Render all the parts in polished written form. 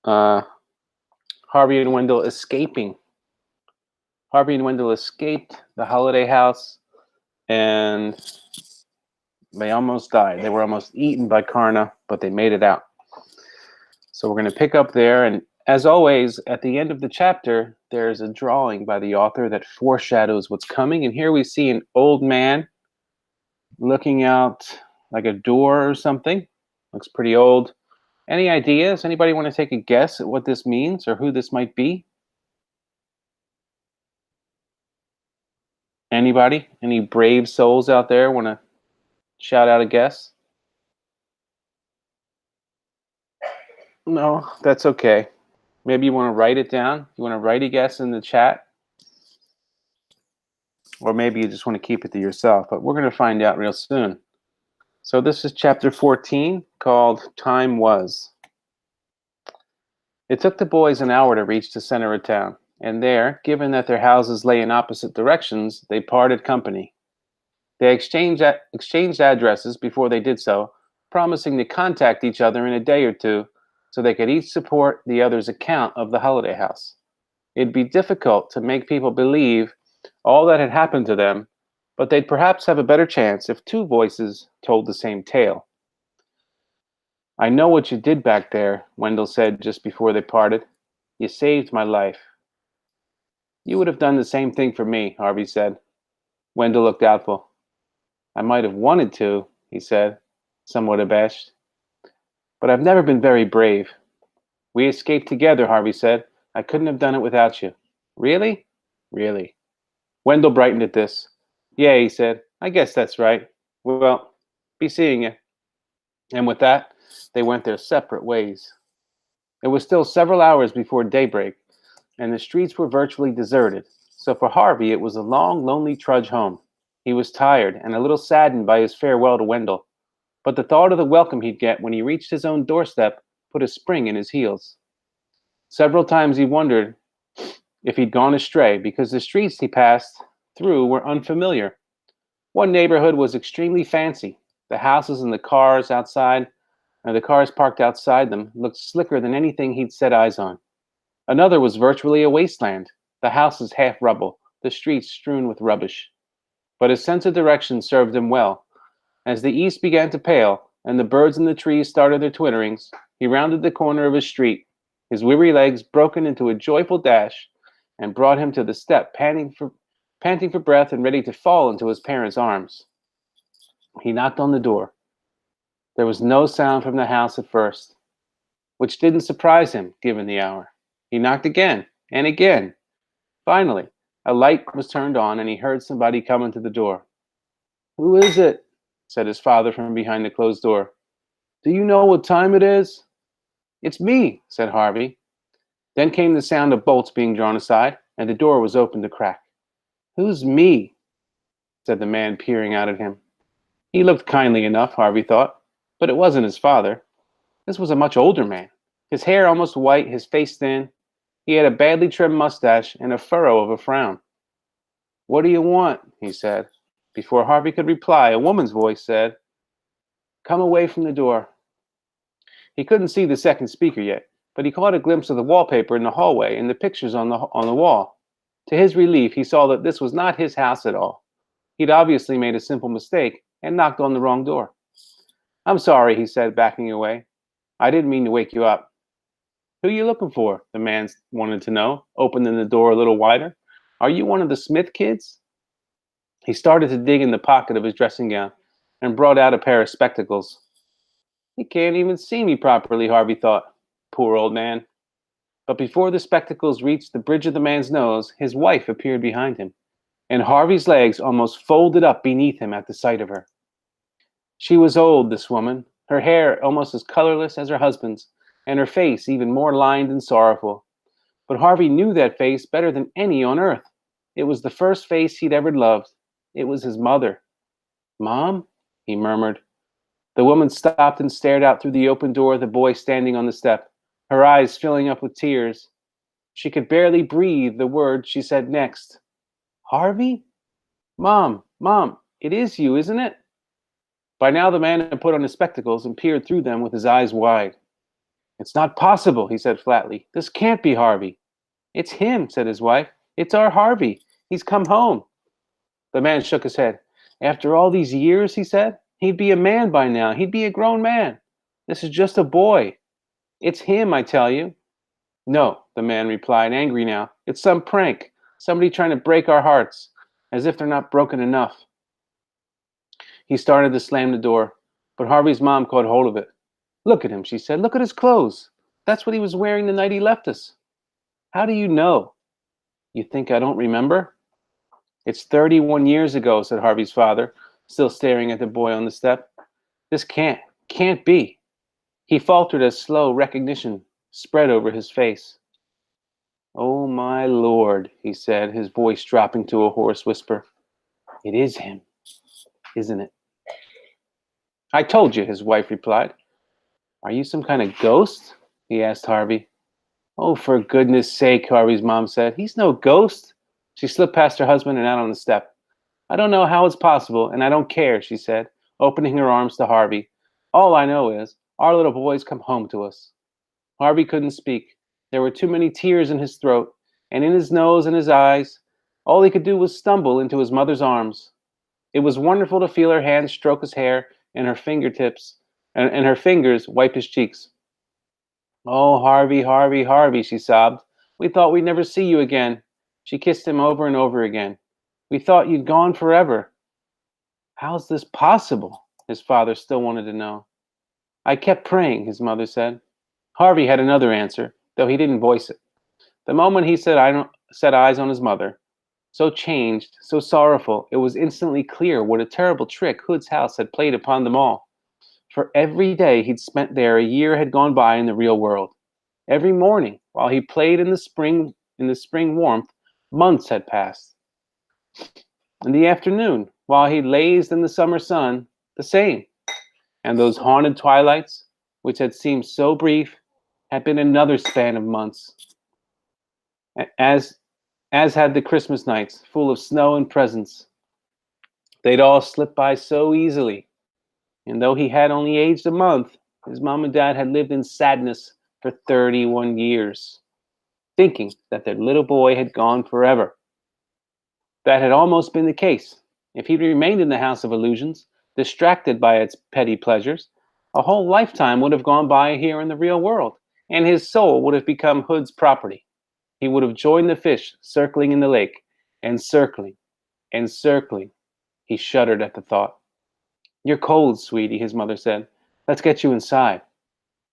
uh, Harvey and Wendell escaping. Harvey and Wendell escaped the holiday house, and they almost died. They were almost eaten by Karna, but they made it out. So we're going to pick up there, and as always, at the end of the chapter, there's a drawing by the author that foreshadows what's coming. And here we see an old man looking out like a door or something. Looks pretty old. Any ideas? Anybody want to take a guess at what this means or who this might be? Anybody? Any brave souls out there want to shout out a guess? No, that's okay. Maybe you want to write it down. You want to write a guess in the chat? Or maybe you just want to keep it to yourself. But we're going to find out real soon. So this is chapter 14, called Time Was. It took the boys an hour to reach the center of town. And there, given that their houses lay in opposite directions, they parted company. They exchanged addresses before they did so, promising to contact each other in a day or two so they could each support the other's account of the holiday house. It'd be difficult to make people believe all that had happened to them, but they'd perhaps have a better chance if two voices told the same tale. "I know what you did back there," Wendell said just before they parted. "You saved my life." "You would have done the same thing for me," Harvey said. Wendell looked doubtful. "I might have wanted to," he said, somewhat abashed. "But I've never been very brave." "We escaped together," Harvey said. "I couldn't have done it without you." "Really?" "Really." Wendell brightened at this. "Yeah," he said. "I guess that's right. Well, be seeing you." And with that, they went their separate ways. It was still several hours before daybreak, and the streets were virtually deserted. So for Harvey, it was a long, lonely trudge home. He was tired and a little saddened by his farewell to Wendell, but the thought of the welcome he'd get when he reached his own doorstep put a spring in his heels. Several times he wondered if he'd gone astray, because the streets he passed through were unfamiliar. One neighborhood was extremely fancy. The houses and the cars parked outside them looked slicker than anything he'd set eyes on. Another was virtually a wasteland, the houses half rubble, the streets strewn with rubbish. But his sense of direction served him well. As the east began to pale and the birds in the trees started their twitterings, he rounded the corner of his street, his weary legs broken into a joyful dash, and brought him to the step, panting for breath and ready to fall into his parents' arms. He knocked on the door. There was no sound from the house at first, which didn't surprise him, given the hour. He knocked again and again. Finally, a light was turned on, and he heard somebody coming to the door. "Who is it?" said his father from behind the closed door. "Do you know what time it is?" "It's me," said Harvey. Then came the sound of bolts being drawn aside, and the door was opened a crack. "Who's me?" said the man, peering out at him. He looked kindly enough, Harvey thought, but it wasn't his father. This was a much older man, his hair almost white, his face thin. He had a badly trimmed mustache and a furrow of a frown. "What do you want?" he said. Before Harvey could reply, a woman's voice said, "Come away from the door." He couldn't see the second speaker yet, but he caught a glimpse of the wallpaper in the hallway and the pictures on the wall. To his relief, he saw that this was not his house at all. He'd obviously made a simple mistake and knocked on the wrong door. "I'm sorry," he said, backing away. "I didn't mean to wake you up." "Who you looking for?" the man wanted to know, opening the door a little wider. "Are you one of the Smith kids?" He started to dig in the pocket of his dressing gown and brought out a pair of spectacles. He can't even see me properly, Harvey thought. Poor old man. But before the spectacles reached the bridge of the man's nose, his wife appeared behind him, and Harvey's legs almost folded up beneath him at the sight of her. She was old, this woman, her hair almost as colorless as her husband's, and her face even more lined and sorrowful. But Harvey knew that face better than any on earth. It was the first face he'd ever loved. It was his mother. "Mom?" he murmured. The woman stopped and stared out through the open door at the boy standing on the step, her eyes filling up with tears. She could barely breathe the word she said next. "Harvey? Mom, it is you, isn't it?" By now the man had put on his spectacles and peered through them with his eyes wide. It's not possible, he said flatly. This can't be Harvey. It's him, said his wife. It's our Harvey. He's come home. The man shook his head. After all these years, he said, he'd be a man by now. He'd be a grown man. This is just a boy. It's him, I tell you. No, the man replied, angry now. It's some prank. Somebody trying to break our hearts, as if they're not broken enough. He started to slam the door, but Harvey's mom caught hold of it. Look at him, she said. Look at his clothes. That's what he was wearing the night he left us. How do you know? You think I don't remember? It's 31 years ago, said Harvey's father, still staring at the boy on the step. This can't be. He faltered as slow recognition spread over his face. Oh, my Lord, he said, his voice dropping to a hoarse whisper. It is him, isn't it? I told you, his wife replied. Are you some kind of ghost? He asked Harvey. Oh, for goodness sake, Harvey's mom said. He's no ghost. She slipped past her husband and out on the step. I don't know how it's possible, and I don't care, she said, opening her arms to Harvey. All I know is, our little boy's come home to us. Harvey couldn't speak. There were too many tears in his throat, and in his nose and his eyes. All he could do was stumble into his mother's arms. It was wonderful to feel her hands stroke his hair and her fingertips, and her fingers wipe his cheeks. Oh, Harvey, Harvey, Harvey, she sobbed. We thought we'd never see you again. She kissed him over and over again. We thought you'd gone forever. How's this possible? His father still wanted to know. I kept praying, his mother said. Harvey had another answer, though he didn't voice it. The moment he set eyes on his mother, so changed, so sorrowful, it was instantly clear what a terrible trick Hood's house had played upon them all. For every day he'd spent there, a year had gone by in the real world. Every morning, while he played in the spring warmth, months had passed. In the afternoon, while he lazed in the summer sun, the same. And those haunted twilights, which had seemed so brief, had been another span of months. As had the Christmas nights, full of snow and presents. They'd all slipped by so easily. And though he had only aged a month, his mom and dad had lived in sadness for 31 years, thinking that their little boy had gone forever. That had almost been the case. If he'd remained in the house of illusions, distracted by its petty pleasures, a whole lifetime would have gone by here in the real world, and his soul would have become Hood's property. He would have joined the fish circling in the lake, and circling, and circling. He shuddered at the thought. You're cold, sweetie, his mother said. Let's get you inside.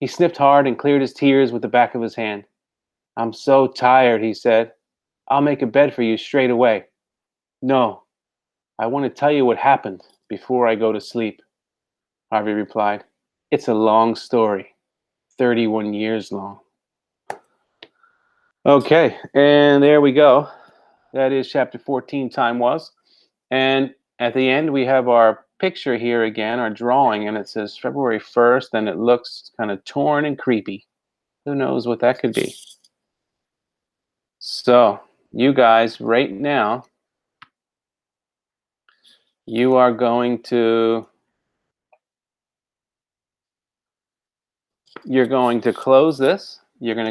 He sniffed hard and cleared his tears with the back of his hand. I'm so tired, he said. I'll make a bed for you straight away. No, I want to tell you what happened before I go to sleep, Harvey replied. It's a long story, 31 years long. Okay, and there we go. That is chapter 14, Time Was. And at the end, we have our picture here again, our drawing, and it says February 1st, and it looks kind of torn and creepy. Who knows what that could be? So, you guys, right now, you're going to close this. You're going to